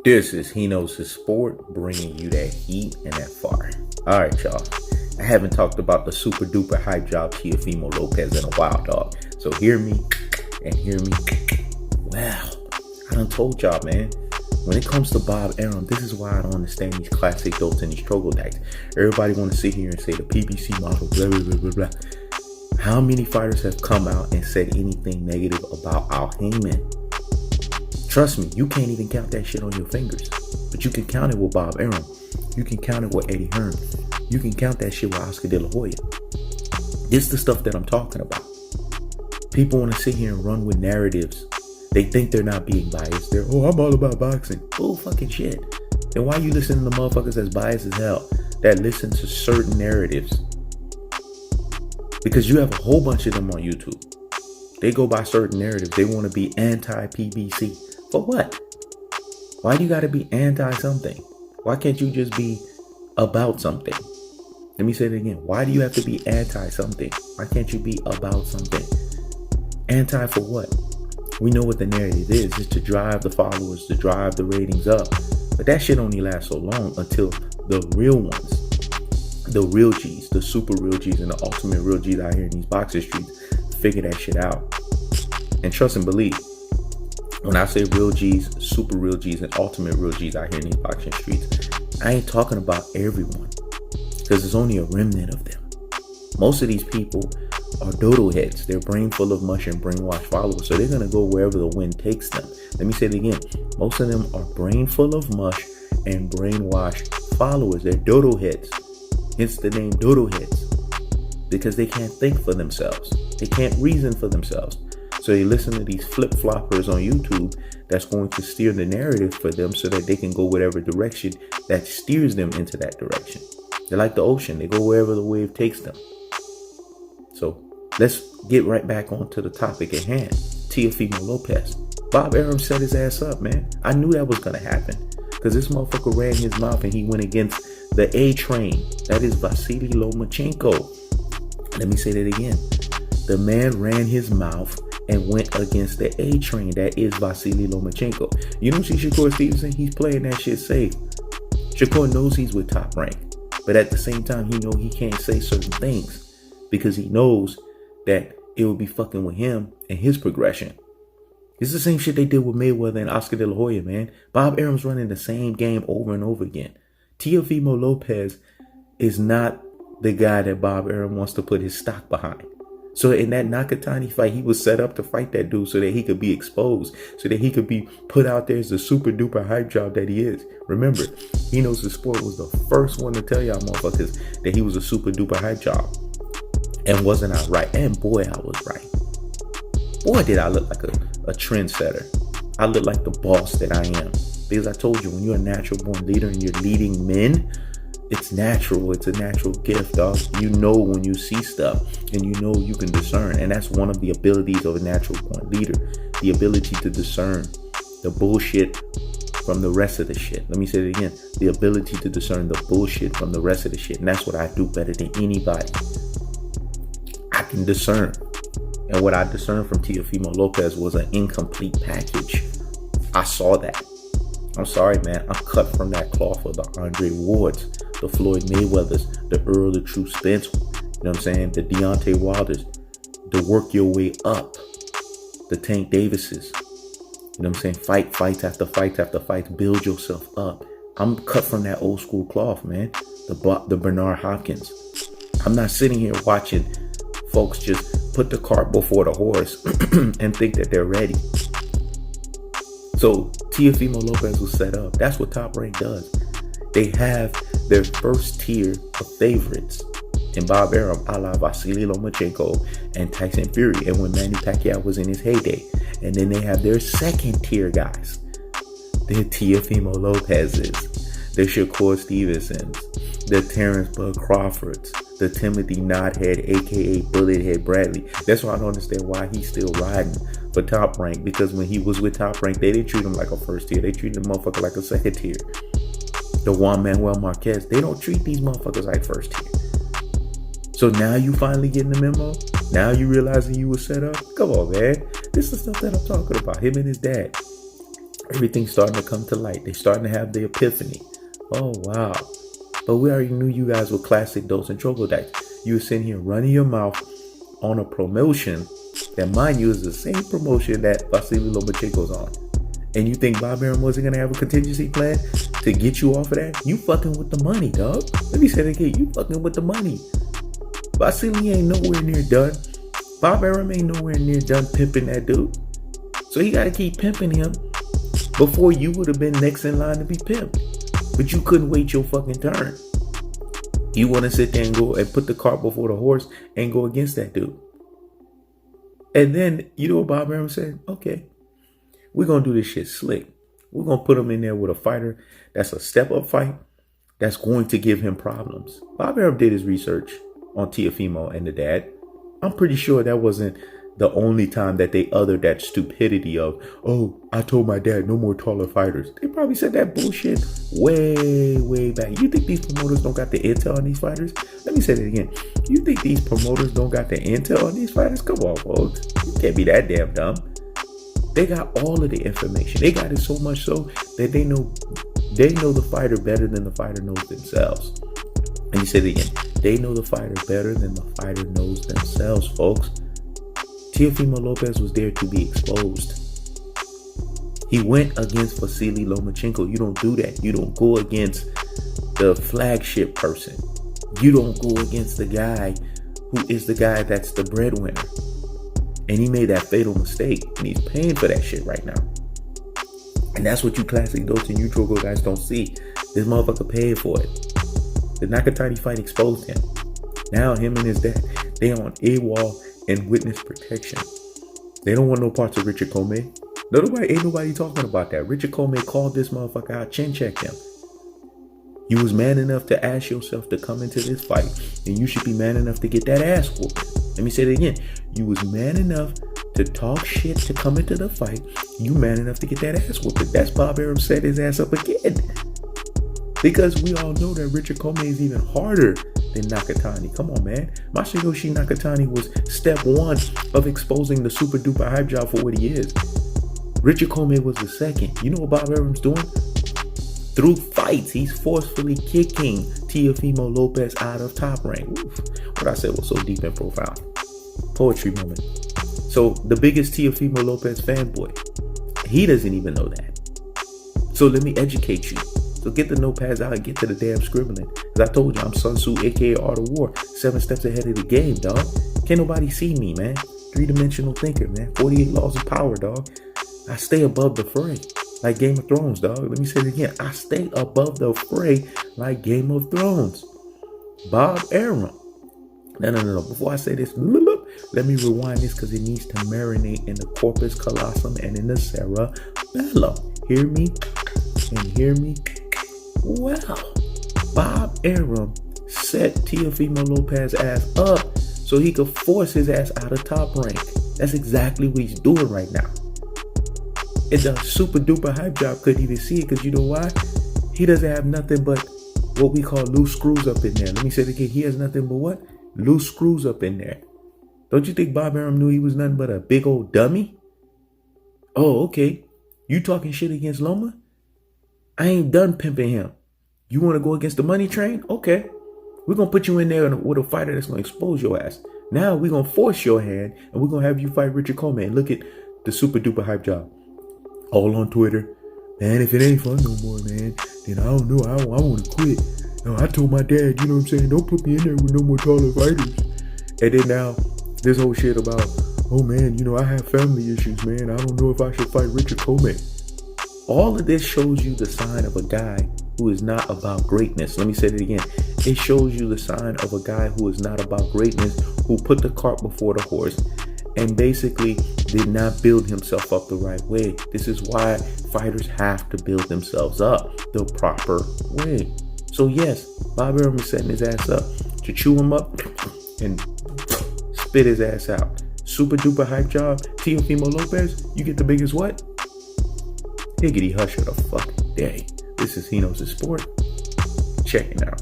This is He Knows His Sport, bringing you that heat and that fire. All right, y'all. I haven't talked about the super duper hype job Teofimo Lopez in a while, dog. So hear me and hear me. Wow. I done told y'all, man. When it comes to Bob Arum, this is why I don't understand these classic dotes and these troglodytes. Everybody want to sit here and say the PBC model, blah, blah, blah, blah, blah. How many fighters have come out and said anything negative about Al Heyman? Trust me, you can't even count that shit on your fingers. But you can count it with Bob Arum. You can count it with Eddie Hearn. You can count that shit with Oscar De La Hoya. This is the stuff that I'm talking about. People want to sit here and run with narratives. They think they're not being biased. They're, I'm all about boxing. Oh, fucking shit. Then why you listening to motherfuckers that's biased as hell that listen to certain narratives? Because you have a whole bunch of them on YouTube. They go by certain narratives. They want to be anti-PBC. For what? Why do you got to be anti-something? Why can't you just be about something? Let me say it again. Why do you have to be anti-something? Why can't you be about something? Anti for what? We know what the narrative is. It's to drive the followers, to drive the ratings up. But that shit only lasts so long until the real ones, the real G's, the super real G's and the ultimate real G's out here in these boxing streets figure that shit out. And trust and believe, when I say real G's, super real G's, and ultimate real G's out here in these boxing streets, I ain't talking about everyone, because there's only a remnant of them. Most of these people are dodo heads. They're brain full of mush and brainwashed followers, so they're going to go wherever the wind takes them. Let me say it again. Most of them are brain full of mush and brainwashed followers. They're dodo heads. Hence the name dodo heads, because they can't think for themselves. They can't reason for themselves. So they listen to these flip-floppers on YouTube that's going to steer the narrative for them so that they can go whatever direction that steers them into that direction. They're like the ocean. They go wherever the wave takes them. So let's get right back onto the topic at hand. Teofimo Lopez. Bob Arum set his ass up, man. I knew that was going to happen because this motherfucker ran his mouth and he went against the A train. That is Vasiliy Lomachenko. Let me say that again. The man ran his mouth and went against the A train. That is Vasiliy Lomachenko. You don't see Shakur Stevenson? He's playing that shit safe. Shakur knows he's with Top Rank, but at the same time, he knows he can't say certain things because he knows that it will be fucking with him and his progression. It's the same shit they did with Mayweather and Oscar De La Hoya, man. Bob Arum's running the same game over and over again. Teofimo Lopez is not the guy that Bob Arum wants to put his stock behind. So in that Nakatani fight, he was set up to fight that dude so that he could be exposed, so that he could be put out there as the super duper hype job that he is. Remember, He Knows His Sport was the first one to tell y'all motherfuckers that he was a super duper hype job. And wasn't I right? And boy, I was right. Boy, did I look like a trendsetter. I look like the boss that I am. Because I told you, when you're a natural born leader and you're leading men, it's natural. It's a natural gift, dog. You know when you see stuff and you know you can discern. And that's one of the abilities of a natural born leader. The ability to discern the bullshit from the rest of the shit. Let me say it again. The ability to discern the bullshit from the rest of the shit. And that's what I do better than anybody. I can discern. And what I discerned from Teofimo Lopez was an incomplete package. I saw that. I'm sorry, man. I'm cut from that cloth of the Andre Wards, the Floyd Mayweathers, the Earl the True Spence, you know what I'm saying? The Deontay Wilders, the work your way up, the Tank Davises, you know what I'm saying? Fights after fights after fights, build yourself up. I'm cut from that old school cloth, man. The Bernard Hopkins. I'm not sitting here watching folks just put the cart before the horse and think that they're ready. So Teofimo Lopez was set up. That's what Top Rank does. They have their first tier of favorites in Bob Arum, a la Vasiliy Lomachenko and Tyson Fury, and when Manny Pacquiao was in his heyday. And then they have their second tier guys, the Teofimo Lopez's, the Shakur Stevensons, the Terrence Bud Crawfords, the Timothy Knothead, aka Bullethead Bradley. That's why I don't understand why he's still riding for Top Rank, because when he was with Top Rank, they didn't treat him like a first tier. They treated the motherfucker like a second tier. The Juan Manuel Marquez, they don't treat these motherfuckers like first tier. So now you finally getting the memo? Now you realizing you were set up? Come on, man. This is the stuff that I'm talking about. Him and his dad. Everything's starting to come to light. They're starting to have the epiphany. Oh, wow. But we already knew you guys were classic dose and troglodytes. You were sitting here running your mouth on a promotion that, mind you, is the same promotion that Vasiliy Lomachenko's on. And you think Bob Arum wasn't going to have a contingency plan to get you off of that? You fucking with the money, dog. Let me say it again. You fucking with the money. Vasiliy ain't nowhere near done. Bob Arum ain't nowhere near done pimping that dude. So he got to keep pimping him before you would have been next in line to be pimped. But you couldn't wait your fucking turn. You want to sit there and go and put the cart before the horse and go against that dude. And then, you know what Bob Arum said? Okay, we're going to do this shit slick. We're going to put him in there with a fighter that's a step-up fight that's going to give him problems. Bob Arum did his research on Teofimo and the dad. I'm pretty sure that wasn't the only time that they uttered that stupidity of, oh, I told my dad no more taller fighters. They probably said that bullshit way, way back. You think these promoters don't got the intel on these fighters? Let me say that again. You think these promoters don't got the intel on these fighters? Come on, folks. You can't be that damn dumb. They got all of the information. They got it so much so that they know the fighter better than the fighter knows themselves. Let me say it again. They know the fighter better than the fighter knows themselves, folks. Teofimo Lopez was there to be exposed. He went against Vasiliy Lomachenko. You don't do that. You don't go against the flagship person. You don't go against the guy who is the guy that's the breadwinner. And he made that fatal mistake. And he's paying for that shit right now. And that's what you classic Dota and neutral guys don't see. This motherfucker paid for it. The Nakatani fight exposed him. Now him and his dad, they on AWOL and witness protection. They don't want no parts of Richard Commey. Ain't nobody talking about that. Richard Commey called this motherfucker out, chin checked him. You was man enough to ask yourself to come into this fight, and you should be man enough to get that ass whooped. Let me say it again. You was man enough to talk shit to come into the fight. You man enough to get that ass whooped. That's Bob Arum set his ass up again. Because we all know that Richard Commey is even harder than Nakatani. Come on, man. Masayoshi Nakatani was step one of exposing the super duper hype job for what he is. Richard Commey was the second. You know what Bob Arum's doing? Through fights, he's forcefully kicking Teofimo Lopez out of Top Rank. Oof. What I said was so deep and profound. Poetry moment. So the biggest Teofimo Lopez fanboy, he doesn't even know that. So let me educate you. So get the notepads out and get to the damn scribbling. As I told you, I'm Sun Tzu, aka Art of War. 7 steps ahead of the game, dog. Can't nobody see me, man. 3-dimensional thinker, man. 48 laws of power, dog. I stay above the fray like Game of Thrones, dog. Let me say it again. I stay above the fray like Game of Thrones. Bob Arum. No. Before I say this, let me rewind this because it needs to marinate in the corpus callosum and in the cerebellum. Hear me and hear me. Wow. Bob Arum set Teofimo Lopez ass up so he could force his ass out of Top Rank. That's exactly what he's doing right now. And the super duper hype job couldn't even see it because you know why? He doesn't have nothing but what we call loose screws up in there. Let me say it again. He has nothing but what? Loose screws up in there. Don't you think Bob Arum knew he was nothing but a big old dummy? Oh, okay. You talking shit against Loma? I ain't done pimping him. You want to go against the money train? Okay. We're going to put you in there with a fighter that's going to expose your ass. Now we're going to force your hand and we're going to have you fight Richard Commey. And look at the super duper hype job. All on Twitter. Man, if it ain't fun no more, man, then I don't know. I want to quit. I told my dad, you know what I'm saying? Don't put me in there with no more taller fighters. And then now this whole shit about, oh man, you know, I have family issues, man. I don't know if I should fight Richard Commey. All of this shows you the sign of a guy who is not about greatness. Let me say it again. It shows you the sign of a guy who is not about greatness, who put the cart before the horse and basically did not build himself up the right way. This is why fighters have to build themselves up the proper way. So yes, Bob Arum is setting his ass up to chew him up and spit his ass out. Super duper hype job. Teofimo Lopez, you get the biggest what? Higgity hush of the fucking day. This is He Knows His Sport. Check it out.